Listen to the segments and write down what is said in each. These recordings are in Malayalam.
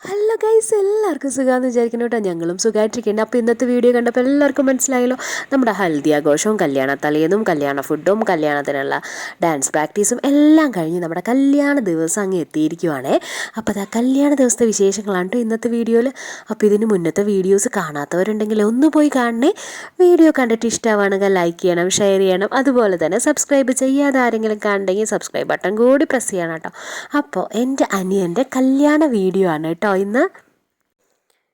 ഹലോ ഗൈസ്, എല്ലാവർക്കും സുഖമാണെന്ന് വിചാരിക്കുന്നു കേട്ടോ. ഞങ്ങളും സുഖമായിട്ടിരിക്കുന്നുണ്ട്. അപ്പോൾ ഇന്നത്തെ വീഡിയോ കണ്ടപ്പോൾ എല്ലാവർക്കും മനസ്സിലായല്ലോ, നമ്മുടെ ഹൽദി ആഘോഷവും കല്യാണ തലേന്നും കല്യാണ ഫുഡും കല്യാണത്തിനുള്ള ഡാൻസ് പ്രാക്ടീസും എല്ലാം കഴിഞ്ഞ് നമ്മുടെ കല്യാണ ദിവസം അങ്ങ് എത്തിയിരിക്കുവാണേ. അപ്പോൾ അതാ കല്യാണ ദിവസത്തെ വിശേഷങ്ങളാണ് കേട്ടോ ഇന്നത്തെ വീഡിയോയിൽ. അപ്പോൾ ഇതിന് മുന്നത്തെ വീഡിയോസ് കാണാത്തവരുണ്ടെങ്കിൽ ഒന്ന് പോയി കാണണേ. വീഡിയോ കണ്ടിട്ട് ഇഷ്ടമാണെങ്കിൽ ലൈക്ക് ചെയ്യണം, ഷെയർ ചെയ്യണം. അതുപോലെ തന്നെ സബ്സ്ക്രൈബ് ചെയ്യാതെ ആരെങ്കിലും കാണണമെങ്കിൽ സബ്സ്ക്രൈബ് ബട്ടൺ കൂടി പ്രസ് ചെയ്യണം കേട്ടോ. അപ്പോൾ എൻ്റെ അനിയൻ്റെ കല്യാണ വീഡിയോ ആണ് കേട്ടോ ഇന്ന്.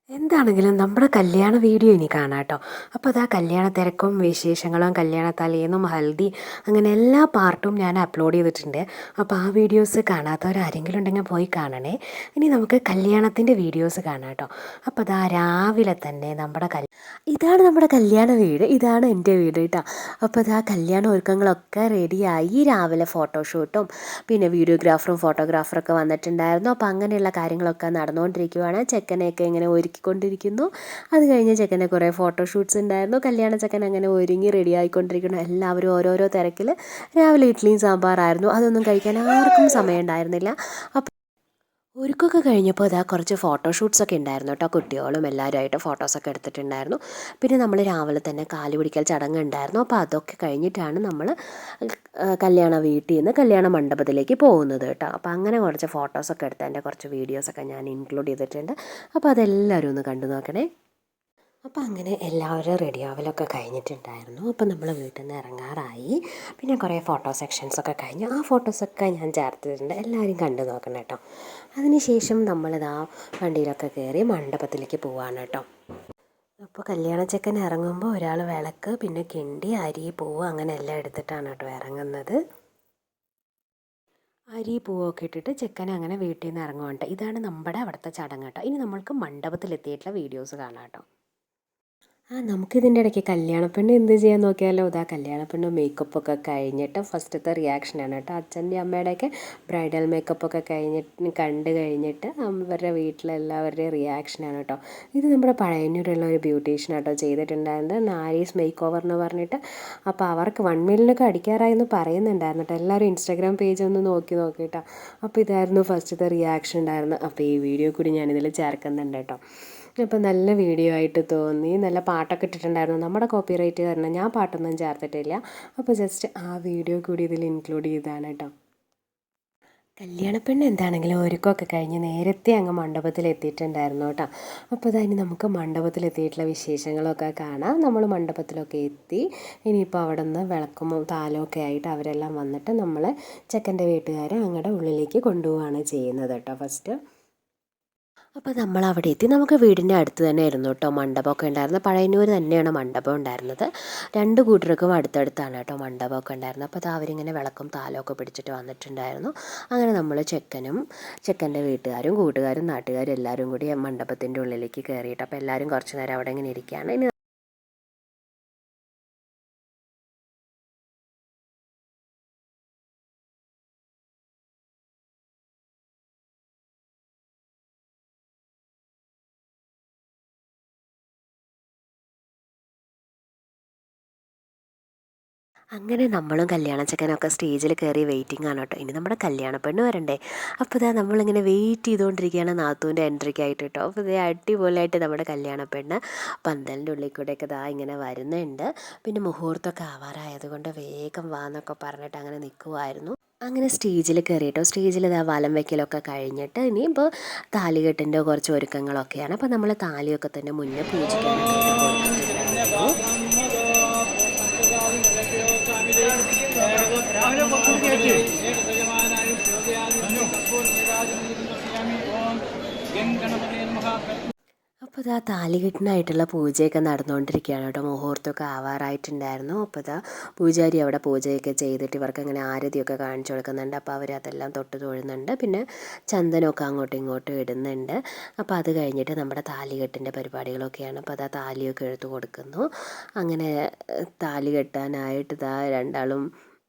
എന്താണെങ്കിലും നമ്മുടെ കല്യാണ വീഡിയോ ഇനി കാണാം കേട്ടോ. അപ്പോൾ അതാ കല്യാണ തിരക്കും വിശേഷങ്ങളും കല്യാണ തലേന്നും ഹൽദി അങ്ങനെ എല്ലാ പാർട്ടും ഞാൻ അപ്ലോഡ് ചെയ്തിട്ടുണ്ട്. അപ്പോൾ ആ വീഡിയോസ് കാണാത്തവരാരെങ്കിലും ഉണ്ടെങ്കിൽ പോയി കാണണേ. ഇനി നമുക്ക് കല്യാണത്തിൻ്റെ വീഡിയോസ് കാണാം കേട്ടോ. അപ്പോൾ അതാ രാവിലെ തന്നെ ഇതാണ് നമ്മുടെ കല്യാണ വീട്, ഇതാണ് എൻ്റെ വീട് കേട്ടോ. അപ്പോൾ അതാ കല്യാണ ഒരുക്കങ്ങളൊക്കെ റെഡിയായി. രാവിലെ ഫോട്ടോഷൂട്ടും പിന്നെ വീഡിയോഗ്രാഫറും ഫോട്ടോഗ്രാഫറൊക്കെ വന്നിട്ടുണ്ടായിരുന്നു. അപ്പോൾ അങ്ങനെയുള്ള കാര്യങ്ങളൊക്കെ നടന്നുകൊണ്ടിരിക്കുകയാണ്. ചെക്കനെയൊക്കെ ഇങ്ങനെ ഒരുക്കിക്കൊണ്ടിരിക്കുന്നു. അത് കഴിഞ്ഞ് ചെക്കൻ്റെ കുറേ ഫോട്ടോഷൂട്ട്സ് ഉണ്ടായിരുന്നു. കല്യാണ ചെക്കൻ അങ്ങനെ ഒരുങ്ങി റെഡി ആയിക്കൊണ്ടിരിക്കുന്നു. എല്ലാവരും ഓരോരോ തിരക്കിൽ. രാവിലെ ഇഡ്ഡലിയും സാമ്പാറായിരുന്നു. അതൊന്നും കഴിക്കാൻ ആർക്കും സമയം ഉണ്ടായിരുന്നില്ല. ഒരുക്കമൊക്കെ കഴിഞ്ഞപ്പോൾ ഇതാ കുറച്ച് ഫോട്ടോഷൂട്ട്സൊക്കെ ഉണ്ടായിരുന്നു കേട്ടോ. കുട്ടികളും എല്ലാവരുമായിട്ട് ഫോട്ടോസൊക്കെ എടുത്തിട്ടുണ്ടായിരുന്നു. പിന്നെ നമ്മൾ രാവിലെ തന്നെ കാല് പിടിക്കൽ ചടങ്ങ് ഉണ്ടായിരുന്നു. അപ്പോൾ അതൊക്കെ കഴിഞ്ഞിട്ടാണ് നമ്മൾ കല്യാണ വീട്ടിൽ നിന്ന് കല്യാണ മണ്ഡപത്തിലേക്ക് പോകുന്നത് കേട്ടോ. അപ്പോൾ അങ്ങനെ കുറച്ച് ഫോട്ടോസൊക്കെ എടുത്തതിൻ്റെ കുറച്ച് വീഡിയോസൊക്കെ ഞാൻ ഇൻക്ലൂഡ് ചെയ്തിട്ടുണ്ട്. അപ്പോൾ അതെല്ലാവരും ഒന്ന് കണ്ടു നോക്കണേ. അപ്പോൾ അങ്ങനെ എല്ലാവരും റെഡിയാവലൊക്കെ കഴിഞ്ഞിട്ടുണ്ടായിരുന്നു. അപ്പോൾ നമ്മൾ വീട്ടിൽ നിന്ന് ഇറങ്ങാറായി. പിന്നെ കുറേ ഫോട്ടോ സെക്ഷൻസൊക്കെ കഴിഞ്ഞു. ആ ഫോട്ടോസൊക്കെ ഞാൻ ചേർത്തിട്ടുണ്ട്, എല്ലാവരും കണ്ടു നോക്കണം കേട്ടോ. അതിനുശേഷം നമ്മളിതാ വണ്ടിയിലൊക്കെ കയറി മണ്ഡപത്തിലേക്ക് പോവാണ് കേട്ടോ. അപ്പോൾ കല്യാണ ചെക്കൻ ഇറങ്ങുമ്പോൾ ഒരാൾ വിളക്ക്, പിന്നെ കിണ്ടി, അരി, പൂവ് അങ്ങനെ എല്ലാം എടുത്തിട്ടാണ് കേട്ടോ ഇറങ്ങുന്നത്. അരി പൂവൊക്കെ ഇട്ടിട്ട് ചെക്കൻ അങ്ങനെ വീട്ടിൽ നിന്ന് ഇറങ്ങുവാണ് കേട്ടോ. ഇതാണ് നമ്മുടെ അവിടുത്തെ ചടങ്ങ് കേട്ടോ. ഇനി നമ്മൾക്ക് മണ്ഡപത്തിലെത്തിയിട്ടുള്ള വീഡിയോസ് കാണാം കേട്ടോ. നമുക്കിതിൻ്റെ ഇടയ്ക്ക് കല്യാണപ്പെണ്ണ് എന്ത് ചെയ്യാൻ നോക്കിയാലോ. ഇതാ കല്യാണപ്പെണ്ണ് മേക്കപ്പൊക്കെ കഴിഞ്ഞിട്ട് ഫസ്റ്റത്തെ റിയാക്ഷനാണ് കേട്ടോ. അച്ഛൻ്റെ അമ്മയുടെയൊക്കെ ബ്രൈഡൽ മേക്കപ്പൊക്കെ കണ്ടു കഴിഞ്ഞിട്ട് അവരുടെ വീട്ടിലെല്ലാവരുടെയും റിയാക്ഷനാണ് കേട്ടോ. ഇത് നമ്മുടെ പഴയന്നൂരുള്ള ഒരു ബ്യൂട്ടീഷ്യൻ കേട്ടോ ചെയ്തിട്ടുണ്ടായിരുന്നത്, നാരീസ് മേക്ക് ഓവർ എന്ന് പറഞ്ഞിട്ട്. അപ്പോൾ അവർക്ക് 1 മില്യനൊക്കെ അടിക്കാറായി എന്ന് പറയുന്നുണ്ടായിരുന്നു കേട്ടോ. എല്ലാവരും ഇൻസ്റ്റാഗ്രാം പേജ് ഒന്ന് നോക്കിയിട്ടോ. അപ്പോൾ ഇതായിരുന്നു ഫസ്റ്റത്തെ റിയാക്ഷൻ ഉണ്ടായിരുന്നു. അപ്പോൾ ഈ വീഡിയോ കൂടി ഞാനിതിൽ ചേർക്കുന്നുണ്ട് കേട്ടോ. അപ്പോൾ നല്ല വീഡിയോ ആയിട്ട് തോന്നി. നല്ല പാട്ടൊക്കെ ഇട്ടിട്ടുണ്ടായിരുന്നു. നമ്മുടെ കോപ്പിറൈറ്റ് കാരണം ഞാൻ പാട്ടൊന്നും ചേർത്തിട്ടില്ല. അപ്പോൾ ജസ്റ്റ് ആ വീഡിയോ കൂടി ഇതിൽ ഇൻക്ലൂഡ് ചെയ്താണ് കേട്ടോ. കല്യാണപ്പെണ്ണ് എന്താണെങ്കിലും ഒരുക്കമൊക്കെ കഴിഞ്ഞ് നേരത്തെ അങ്ങ് മണ്ഡപത്തിലെത്തിയിട്ടുണ്ടായിരുന്നു കേട്ടോ. അപ്പോൾ അതിന് നമുക്ക് മണ്ഡപത്തിലെത്തിയിട്ടുള്ള വിശേഷങ്ങളൊക്കെ കാണാം. നമ്മൾ മണ്ഡപത്തിലൊക്കെ എത്തി. ഇനിയിപ്പോൾ അവിടെ നിന്ന് വിളക്കും താലമൊക്കെ ആയിട്ട് അവരെല്ലാം വന്നിട്ട് നമ്മൾ ചെക്കൻ്റെ വീട്ടുകാരെ അങ്ങടെ ഉള്ളിലേക്ക് കൊണ്ടുപോവുകയാണ് ചെയ്യുന്നത് കേട്ടോ ഫസ്റ്റ്. അപ്പോൾ നമ്മൾ അവിടെ എത്തി. നമുക്ക് വീടിൻ്റെ അടുത്ത് തന്നെ ആയിരുന്നു കേട്ടോ മണ്ഡപമൊക്കെ ഉണ്ടായിരുന്നത്. പഴയന്നൂർ തന്നെയാണ് മണ്ഡപം ഉണ്ടായിരുന്നത്. 2 കൂട്ടർക്കും അടുത്തടുത്താണ് കേട്ടോ മണ്ഡപമൊക്കെ ഉണ്ടായിരുന്നത്. അപ്പോൾ അത് അവരിങ്ങനെ വിളക്കും താലമൊക്കെ പിടിച്ചിട്ട് വന്നിട്ടുണ്ടായിരുന്നു. അങ്ങനെ നമ്മൾ ചെക്കൻ്റെ വീട്ടുകാരും കൂട്ടുകാരും നാട്ടുകാരും എല്ലാവരും കൂടി മണ്ഡപത്തിൻ്റെ ഉള്ളിലേക്ക് കയറിയിട്ട് അപ്പോൾ എല്ലാവരും കുറച്ച് നേരം അവിടെ ഇങ്ങനെ ഇരിക്കുകയാണ്. ഇനി അങ്ങനെ നമ്മളും കല്യാണ ചെക്കനൊക്കെ സ്റ്റേജിൽ കയറി വെയിറ്റിംഗ് ആണ് കേട്ടോ. ഇനി നമ്മുടെ കല്യാണ പെണ്ണ് വരണ്ടേ. അപ്പോൾ ഇതാ നമ്മളിങ്ങനെ വെയിറ്റ് ചെയ്തുകൊണ്ടിരിക്കുകയാണ് നാത്തൂൻ്റെ എൻട്രിക്കായിട്ട് കേട്ടോ. അപ്പോൾ ഇതേ അടിപൊളിയായിട്ട് നമ്മുടെ കല്യാണ പെണ്ണ് പന്തലിൻ്റെ ഉള്ളിൽ കൂടെയൊക്കെ ഇതാ ഇങ്ങനെ വരുന്നുണ്ട്. പിന്നെ മുഹൂർത്തമൊക്കെ ആവാറായതുകൊണ്ട് വേഗം വാന്നൊക്കെ പറഞ്ഞിട്ട് അങ്ങനെ നിൽക്കുമായിരുന്നു. അങ്ങനെ സ്റ്റേജിൽ കയറിയിട്ടോ. സ്റ്റേജിൽ ഇതാ വലം വയ്ക്കലൊക്കെ കഴിഞ്ഞിട്ട് ഇനിയിപ്പോൾ താലികെട്ടിൻ്റെ കുറച്ച് ഒരുക്കങ്ങളൊക്കെയാണ്. അപ്പോൾ നമ്മൾ താലിയൊക്കെ തന്നെ മുന്നേ പൂജിക്കാനൊക്കെ കൊടുത്തിട്ടുണ്ടായിരുന്നു. അപ്പോൾ ഇതാ താലികെട്ടിനായിട്ടുള്ള പൂജയൊക്കെ നടന്നുകൊണ്ടിരിക്കുകയാണ് കേട്ടോ. മുഹൂർത്തമൊക്കെ ആവാറായിട്ടുണ്ടായിരുന്നു. അപ്പോൾ ഇതാ പൂജാരി അവിടെ പൂജയൊക്കെ ചെയ്തിട്ട് ഇവർക്ക് അങ്ങനെ ആരതിയൊക്കെ കാണിച്ചു കൊടുക്കുന്നുണ്ട്. അപ്പോൾ അവരതെല്ലാം തൊട്ട് തൊഴുന്നുണ്ട്. പിന്നെ ചന്ദനമൊക്കെ അങ്ങോട്ടും ഇങ്ങോട്ടും ഇടുന്നുണ്ട്. അപ്പോൾ അത് കഴിഞ്ഞിട്ട് നമ്മുടെ താലികെട്ടിൻ്റെ പരിപാടികളൊക്കെയാണ്. അപ്പോൾ അതാ താലിയൊക്കെ എടുത്ത് കൊടുക്കുന്നു. അങ്ങനെ താലി കെട്ടാനായിട്ട് ഇതാ രണ്ടാളും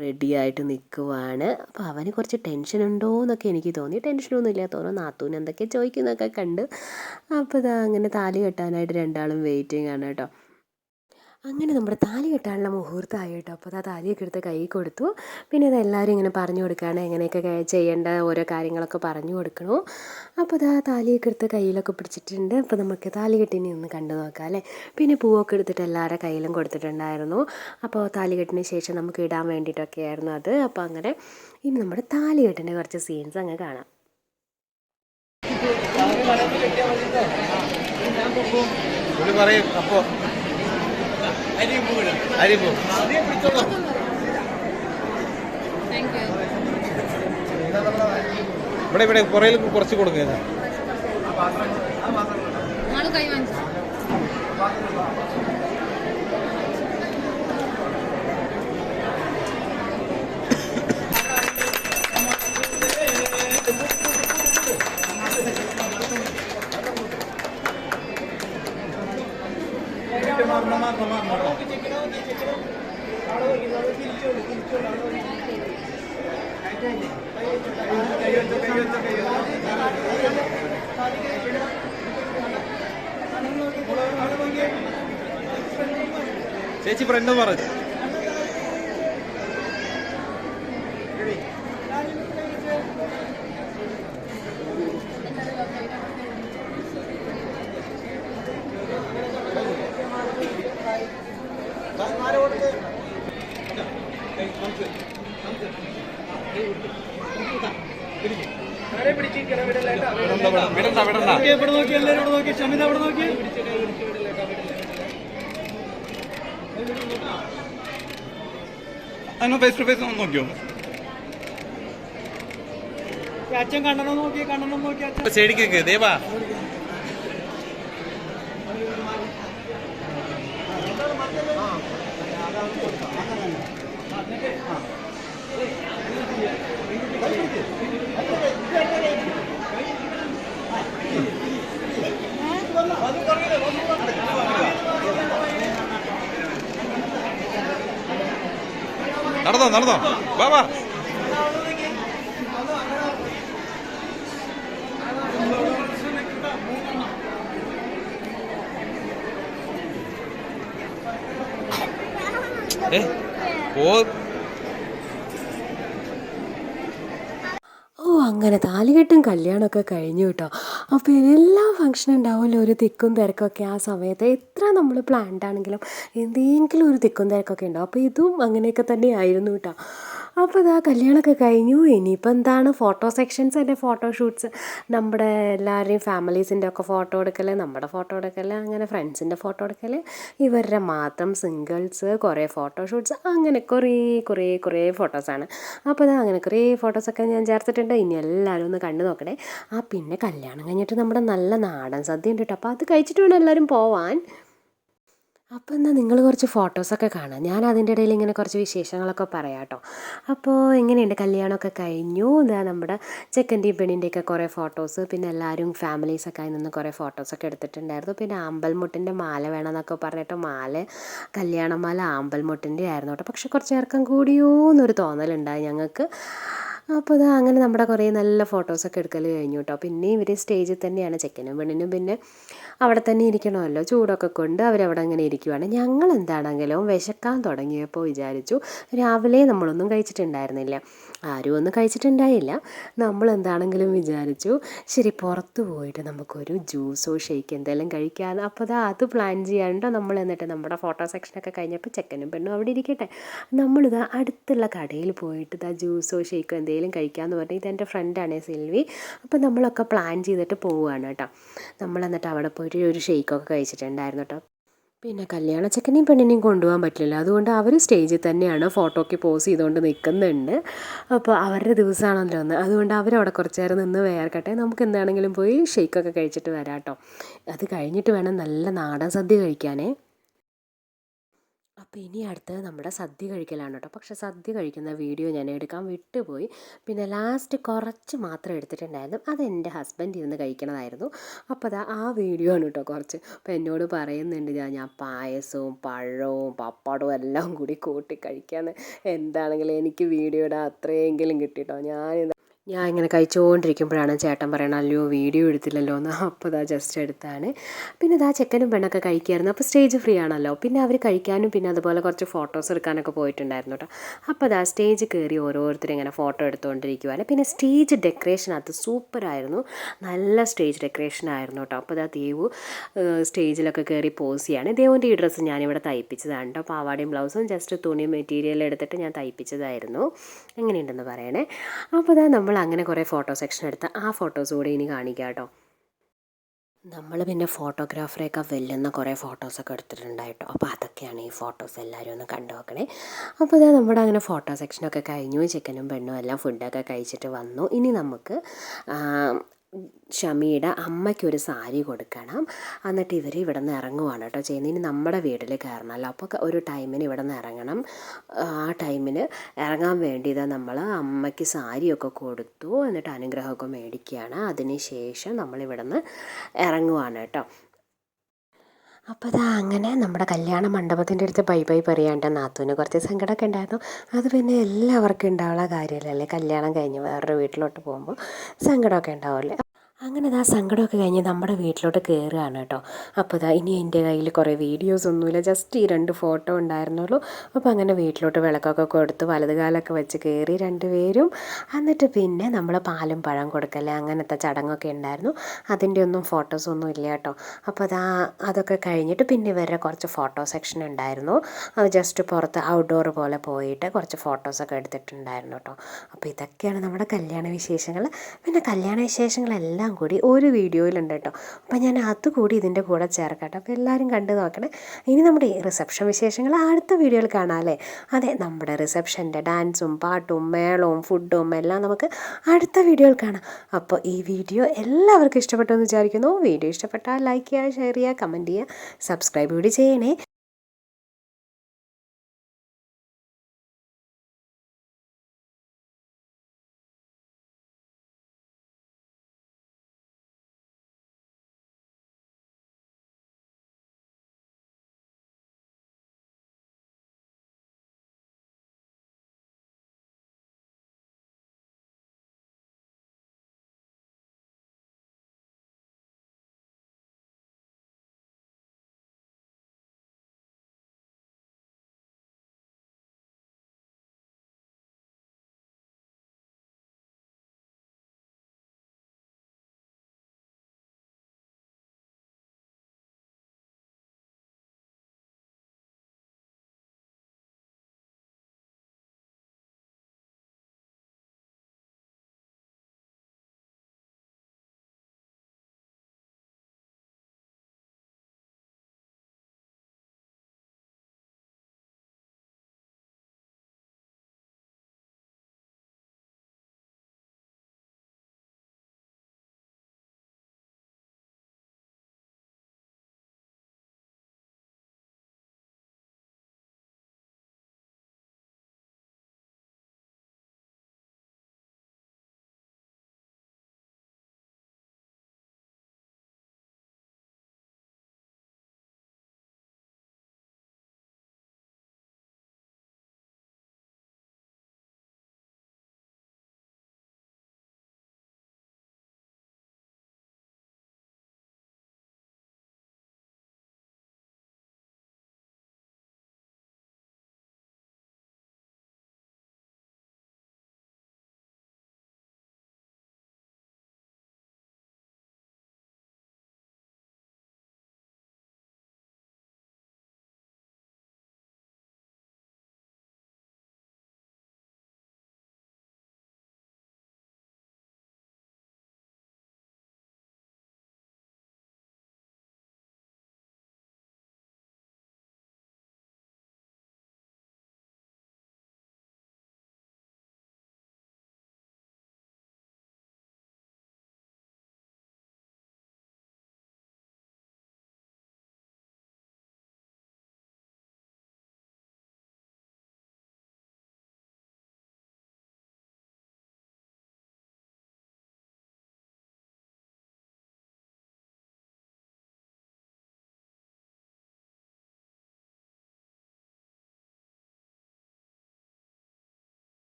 റെഡിയായിട്ട് നിൽക്കുവാണ്. അപ്പോൾ അവന് കുറച്ച് ടെൻഷൻ ഉണ്ടോ എന്നൊക്കെ എനിക്ക് തോന്നി. ടെൻഷനൊന്നും ഇല്ല തോന്നുന്നു. നാത്തൂന് എന്തൊക്കെ ചോദിക്കുന്നതൊക്കെ കണ്ട്. അപ്പോൾ ഇതാ അങ്ങനെ താലി കെട്ടാനായിട്ട് രണ്ടാളും വെയിറ്റിംഗ് ആണ് കേട്ടോ. അങ്ങനെ നമ്മുടെ താലി കെട്ടാനുള്ള മുഹൂർത്തമായി കേട്ടോ. അപ്പോൾ ആ താലിയൊക്കെ എടുത്ത് കൈ കൊടുത്തു. പിന്നെ അതെല്ലാവരും ഇങ്ങനെ പറഞ്ഞു കൊടുക്കുകയാണ്, എങ്ങനെയൊക്കെ ചെയ്യേണ്ട ഓരോ കാര്യങ്ങളൊക്കെ പറഞ്ഞു കൊടുക്കണു. അപ്പോൾ ആ താലിയൊക്കെ എടുത്ത് കയ്യിലൊക്കെ പിടിച്ചിട്ടുണ്ട്. അപ്പോൾ നമുക്ക് താലി കെട്ടിനി ഒന്ന് കണ്ടു നോക്കാം അല്ലേ. പിന്നെ പൂവൊക്കെ എടുത്തിട്ട് എല്ലാവരുടെ കയ്യിലും കൊടുത്തിട്ടുണ്ടായിരുന്നു. അപ്പോൾ താലി കെട്ടിന് ശേഷം നമുക്ക് ഇടാൻ വേണ്ടിയിട്ടൊക്കെ ആയിരുന്നു അത്. അപ്പോൾ അങ്ങനെ ഇനി നമ്മുടെ താലി കെട്ടിൻ്റെ കുറച്ച് സീൻസ് അങ്ങ് കാണാം. അപ്പോൾ ഇവിടെ പുറയിൽ കുറച്ച് കൊടുക്കുക. ചേച്ചി ഫ്രണ്ട് പറഞ്ഞു ഫേസ് ടു ഫേസ് നോക്കിയോ? അച്ഛൻ കണ്ണനം നോക്കി ചെടിക്കൊക്കെ ദേവാ നടന്നോ വാ വാ. അങ്ങനെ താലികെട്ടും കല്യാണമൊക്കെ കഴിഞ്ഞു കേട്ടോ. അപ്പോൾ എല്ലാ ഫംഗ്ഷനും ഉണ്ടാവുമല്ലോ ഒരു തിക്കും തിരക്കൊക്കെ ആ സമയത്ത്. എത്ര നമ്മൾ പ്ലാൻഡ് ആണെങ്കിലും എന്തെങ്കിലും ഒരു തിക്കും തിരക്കൊക്കെ ഉണ്ടാവും. അപ്പോൾ ഇതും അങ്ങനെയൊക്കെ തന്നെ ആയിരുന്നു കേട്ടോ. അപ്പോൾ ഇതാ കല്യാണമൊക്കെ കഴിഞ്ഞു. ഇനിയിപ്പോൾ എന്താണ് ഫോട്ടോ സെക്ഷൻസ്, എൻ്റെ ഫോട്ടോഷൂട്ട്സ്, നമ്മുടെ എല്ലാവരുടെയും ഫാമിലീസിൻ്റെ ഒക്കെ ഫോട്ടോ എടുക്കൽ, നമ്മുടെ ഫോട്ടോ എടുക്കൽ, അങ്ങനെ ഫ്രണ്ട്സിൻ്റെ ഫോട്ടോ എടുക്കൽ, ഇവരുടെ മാത്രം സിംഗിൾസ്, കുറേ ഫോട്ടോഷൂട്ട്സ്, അങ്ങനെ കുറേ ഫോട്ടോസാണ്. അപ്പോൾ ഇതാ അങ്ങനെ കുറേ ഫോട്ടോസൊക്കെ ഞാൻ ചേർത്തിട്ടുണ്ട്. ഇനി എല്ലാവരും ഒന്ന് കണ്ടു നോക്കണേ. പിന്നെ കല്യാണം കഴിഞ്ഞിട്ട് നമ്മുടെ നല്ല നാടൻ സദ്യ ഉണ്ട് കേട്ടോ. അപ്പോൾ അത് കഴിച്ചിട്ട് വേണം എല്ലാവരും പോവാൻ. അപ്പോൾ എന്നാൽ നിങ്ങൾ കുറച്ച് ഫോട്ടോസൊക്കെ കാണാം. ഞാൻ അതിൻ്റെ ഇടയിൽ ഇങ്ങനെ കുറച്ച് വിശേഷങ്ങളൊക്കെ പറയാം കേട്ടോ. അപ്പോൾ എങ്ങനെയുണ്ട്, കല്യാണമൊക്കെ കഴിഞ്ഞു. ഇതാ നമ്മുടെ ചെക്കൻ്റെയും പെണ്ണിൻ്റെയൊക്കെ കുറേ ഫോട്ടോസ്, പിന്നെ എല്ലാവരും ഫാമിലീസൊക്കെ ആയി നിന്ന് കുറേ ഫോട്ടോസൊക്കെ എടുത്തിട്ടുണ്ടായിരുന്നു. പിന്നെ ആമ്പൽമുട്ടിൻ്റെ മാല വേണമെന്നൊക്കെ പറഞ്ഞിട്ട് കല്യാണമാല ആമ്പൽമുട്ടിൻ്റെ ആയിരുന്നു കേട്ടോ. പക്ഷെ കുറച്ച് ഇറക്കം കൂടിയോ എന്നൊരു തോന്നലുണ്ടായി ഞങ്ങൾക്ക്. അപ്പോൾ ഇതാ അങ്ങനെ നമ്മുടെ കുറേ നല്ല ഫോട്ടോസൊക്കെ എടുക്കൽ കഴിഞ്ഞു കേട്ടോ. പിന്നെ ഇവർ സ്റ്റേജിൽ തന്നെയാണ്, ചെക്കനും പെണ്ണിനും പിന്നെ അവിടെ തന്നെ ഇരിക്കണമല്ലോ, ചൂടൊക്കെ കൊണ്ട് അവരവിടെ അങ്ങനെ ഇരിക്കുവാണ്. ഞങ്ങൾ എന്താണെങ്കിലും വിശക്കാൻ തുടങ്ങിയപ്പോൾ വിചാരിച്ചു, രാവിലെ നമ്മളൊന്നും കഴിച്ചിട്ടുണ്ടായിരുന്നില്ല, ആരും ഒന്നും കഴിച്ചിട്ടുണ്ടായില്ല. നമ്മൾ എന്താണെങ്കിലും വിചാരിച്ചു ശരി പുറത്ത് പോയിട്ട് നമുക്കൊരു ജ്യൂസോ ഷേക്ക് എന്തെങ്കിലും കഴിക്കാമെന്ന്. അപ്പോൾ അത് പ്ലാൻ ചെയ്യാനുണ്ടോ നമ്മൾ. എന്നിട്ട് നമ്മുടെ ഫോട്ടോ സെക്ഷനൊക്കെ കഴിഞ്ഞപ്പോൾ ചെക്കനും പെണ്ണും അവിടെ ഇരിക്കട്ടെ, നമ്മളിത് അടുത്തുള്ള കടയിൽ പോയിട്ട് ജ്യൂസോ ഷേക്കോ എന്തെങ്കിലും കഴിക്കാമെന്ന് പറഞ്ഞാൽ, ഇതെൻ്റെ ഫ്രണ്ടാണ് സിൽവി. അപ്പോൾ നമ്മളൊക്കെ പ്ലാൻ ചെയ്തിട്ട് പോവുകയാണ് കേട്ടോ. നമ്മൾ എന്നിട്ട് അവിടെ പോയിട്ട് ഒരു ഷേക്കൊക്കെ കഴിച്ചിട്ടുണ്ടായിരുന്നു കേട്ടോ. പിന്നെ കല്യാണ ചെക്കനെയും പെണ്ണിനെയും കൊണ്ടുപോകാൻ പറ്റില്ല, അതുകൊണ്ട് അവർ സ്റ്റേജിൽ തന്നെയാണ് ഫോട്ടോയ്ക്ക് പോസ് ചെയ്തുകൊണ്ട് നിൽക്കുന്നുണ്ട്. അപ്പോൾ അവരുടെ ദിവസമാണല്ലോ ഒന്ന്, അതുകൊണ്ട് അവരവിടെ കുറച്ച് നേരം നിന്ന് വേർക്കട്ടെ, നമുക്ക് എന്താണെങ്കിലും പോയി ഷേക്കൊക്കെ കഴിച്ചിട്ട് വരാം കേട്ടോ. അത് കഴിഞ്ഞിട്ട് വേണം നല്ല നാടൻ സദ്യ കഴിക്കാനേ. അപ്പോൾ ഇനി അടുത്തത് നമ്മുടെ സദ്യ കഴിക്കലാണ് കേട്ടോ. പക്ഷേ സദ്യ കഴിക്കുന്ന വീഡിയോ ഞാൻ എടുക്കാൻ വിട്ടുപോയി. പിന്നെ ലാസ്റ്റ് കുറച്ച് മാത്രം എടുത്തിട്ടുണ്ടായിരുന്നു, അത് എൻ്റെ ഹസ്ബൻഡ് ഇരുന്ന് കഴിക്കണതായിരുന്നു. അപ്പോൾ ആ വീഡിയോ ആണ് കേട്ടോ കുറച്ച്. അപ്പോൾ എന്നോട് പറയുന്നുണ്ട് ഞാൻ പായസവും പഴവും പപ്പടവും എല്ലാം കൂടി കൂട്ടി കഴിക്കാമെന്ന്. എന്താണെങ്കിലും എനിക്ക് വീഡിയോയുടെ അത്രയെങ്കിലും കിട്ടിട്ടോ. ഞാൻ ഇങ്ങനെ കഴിച്ചുകൊണ്ടിരിക്കുമ്പോഴാണ് ചേട്ടൻ പറയണത് അല്ലയോ വീഡിയോ എടുത്തില്ലല്ലോ എന്ന്. അപ്പോൾ ഇതാ ജസ്റ്റ് എടുത്താണ്. പിന്നെ ഇതാ ചെക്കനും പെണ്ണൊക്കെ കഴിക്കുമായിരുന്നു. അപ്പോൾ സ്റ്റേജ് ഫ്രീ ആണല്ലോ, പിന്നെ അവർ കഴിക്കാനും പിന്നെ അതുപോലെ കുറച്ച് ഫോട്ടോസ് എടുക്കാനൊക്കെ പോയിട്ടുണ്ടായിരുന്നു കേട്ടോ. അപ്പോൾ ഇതാ സ്റ്റേജ് കയറി ഓരോരുത്തരും ഇങ്ങനെ ഫോട്ടോ എടുത്തുകൊണ്ടിരിക്കുവാണ്. പിന്നെ സ്റ്റേജ് ഡെക്കറേഷൻ അത് സൂപ്പറായിരുന്നു, നല്ല സ്റ്റേജ് ഡെക്കറേഷൻ ആയിരുന്നു കേട്ടോ. അപ്പോൾ ഇതാ ദേവു സ്റ്റേജിലൊക്കെ കയറി പോസ് ചെയ്യാണ്. ദേവുവിൻ്റെ ഈ ഡ്രസ്സ് ഞാനിവിടെ തയ്പ്പിച്ചതാണ് കേട്ടോ. പാവാടയും ബ്ലൗസും ജസ്റ്റ് തുണി മെറ്റീരിയൽ എടുത്തിട്ട് ഞാൻ തയ്പ്പിച്ചതായിരുന്നു. എങ്ങനെയുണ്ടെന്ന് പറയണേ. അപ്പോൾ ഇതാ നമ്മൾ അങ്ങനെ കുറേ ഫോട്ടോ സെക്ഷൻ എടുത്ത് ആ ഫോട്ടോസ് കൂടെ ഇനി കാണിക്കാം കേട്ടോ. നമ്മൾ പിന്നെ ഫോട്ടോഗ്രാഫറെയൊക്കെ വെല്ലുന്ന കുറേ ഫോട്ടോസൊക്കെ എടുത്തിട്ടുണ്ടായിട്ടോ. അപ്പോൾ അതൊക്കെയാണ് ഈ ഫോട്ടോസ്, എല്ലാവരും ഒന്ന് കണ്ടു നോക്കണേ. അപ്പോൾ ഇതാ നമ്മുടെ അങ്ങനെ ഫോട്ടോ സെക്ഷനൊക്കെ കഴിഞ്ഞു. ചിക്കനും പെണ്ണും എല്ലാം ഫുഡൊക്കെ കഴിച്ചിട്ട് വന്നു. ഇനി നമുക്ക് ഷമിയുടെ അമ്മയ്ക്കൊരു സാരി കൊടുക്കണം. എന്നിട്ട് ഇവർ ഇവിടെ നിന്ന് ഇറങ്ങുവാണ് കേട്ടോ ചെയ്യുന്നത്. ഇനി നമ്മുടെ വീട്ടിൽ കയറണമല്ലോ, അപ്പോൾ ഒരു ടൈമിന് ഇവിടെ നിന്ന് ഇറങ്ങണം. ആ ടൈമിന് ഇറങ്ങാൻ വേണ്ടി നമ്മൾ അമ്മയ്ക്ക് സാരിയൊക്കെ കൊടുത്തു, എന്നിട്ട് അനുഗ്രഹമൊക്കെ മേടിക്കുകയാണ്. അതിന് ശേഷം നമ്മളിവിടെ നിന്ന് ഇറങ്ങുവാണ് കേട്ടോ. അപ്പോൾ അതാ അങ്ങനെ നമ്മുടെ കല്യാണ മണ്ഡപത്തിൻ്റെ അടുത്ത് ബൈ ബൈ പറയാണ്ട് നാത്തൂന് കുറച്ച് സങ്കടമൊക്കെ ഉണ്ടായിരുന്നു. അത് പിന്നെ എല്ലാവർക്കും ഉണ്ടാവുള്ള കാര്യമല്ലേ, കല്യാണം കഴിഞ്ഞ് വേറൊരു വീട്ടിലോട്ട് പോകുമ്പോൾ സങ്കടമൊക്കെ ഉണ്ടാവില്ലേ. അങ്ങനെ ഇതാ സങ്കടമൊക്കെ കഴിഞ്ഞ് നമ്മുടെ വീട്ടിലോട്ട് കയറുകയാണ് കേട്ടോ. അപ്പോൾ ഇതാ ഇനി എൻ്റെ കയ്യിൽ കുറേ വീഡിയോസ് ഒന്നുമില്ല, ജസ്റ്റ് ഈ 2 ഫോട്ടോ ഉണ്ടായിരുന്നുള്ളൂ. അപ്പോൾ അങ്ങനെ വീട്ടിലോട്ട് വിളക്കൊക്കെ കൊടുത്ത് വലത് കാലൊക്കെ വെച്ച് കയറി രണ്ടുപേരും. എന്നിട്ട് പിന്നെ നമ്മൾ പാലും പഴം കൊടുക്കല്ലേ അങ്ങനത്തെ ചടങ്ങൊക്കെ ഉണ്ടായിരുന്നു. അതിൻ്റെ ഒന്നും ഫോട്ടോസൊന്നും ഇല്ല കേട്ടോ. അപ്പോൾ അതൊക്കെ കഴിഞ്ഞിട്ട് പിന്നെ ഇവരുടെ കുറച്ച് ഫോട്ടോ സെക്ഷൻ ഉണ്ടായിരുന്നു. അത് ജസ്റ്റ് പുറത്ത് ഔട്ട്ഡോർ പോലെ പോയിട്ട് കുറച്ച് ഫോട്ടോസൊക്കെ എടുത്തിട്ടുണ്ടായിരുന്നു കേട്ടോ. അപ്പോൾ ഇതൊക്കെയാണ് നമ്മുടെ കല്യാണ വിശേഷങ്ങൾ. പിന്നെ കല്യാണ വിശേഷങ്ങളെല്ലാം കൂടി ഒരു വീഡിയോയിലുണ്ട് കേട്ടോ. അപ്പോൾ ഞാൻ അതുകൂടി ഇതിൻ്റെ കൂടെ ചേർക്കട്ടെ. അപ്പോൾ എല്ലാവരും കണ്ടു നോക്കണേ. ഇനി നമ്മുടെ ഈ റിസപ്ഷൻ വിശേഷങ്ങൾ അടുത്ത വീഡിയോയിൽ കാണാം അല്ലേ. അതെ, നമ്മുടെ റിസപ്ഷൻ്റെ ഡാൻസും പാട്ടും മേളവും ഫുഡും എല്ലാം നമുക്ക് അടുത്ത വീഡിയോയിൽ കാണാം. അപ്പോൾ ഈ വീഡിയോ എല്ലാവർക്കും ഇഷ്ടപ്പെട്ടു എന്ന് വിചാരിക്കുന്നു. വീഡിയോ ഇഷ്ടപ്പെട്ടാൽ ലൈക്ക് ചെയ്യുക, ഷെയർ ചെയ്യുക, കമൻറ്റ് ചെയ്യുക, സബ്സ്ക്രൈബ് കൂടി ചെയ്യണേ.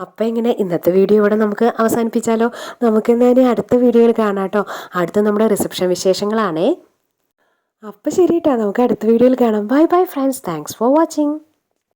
അപ്പം ഇങ്ങനെ ഇന്നത്തെ വീഡിയോ ഇവിടെ നമുക്ക് അവസാനിപ്പിച്ചാലോ? നമുക്ക് ഇനി അടുത്ത വീഡിയോയിൽ കാണാം കേട്ടോ. അടുത്ത നമ്മുടെ റിസപ്ഷൻ വിശേഷങ്ങളാണേ. അപ്പം ശരി കേട്ടോ, നമുക്ക് അടുത്ത വീഡിയോയിൽ കാണാം. Bye bye friends, thanks for watching.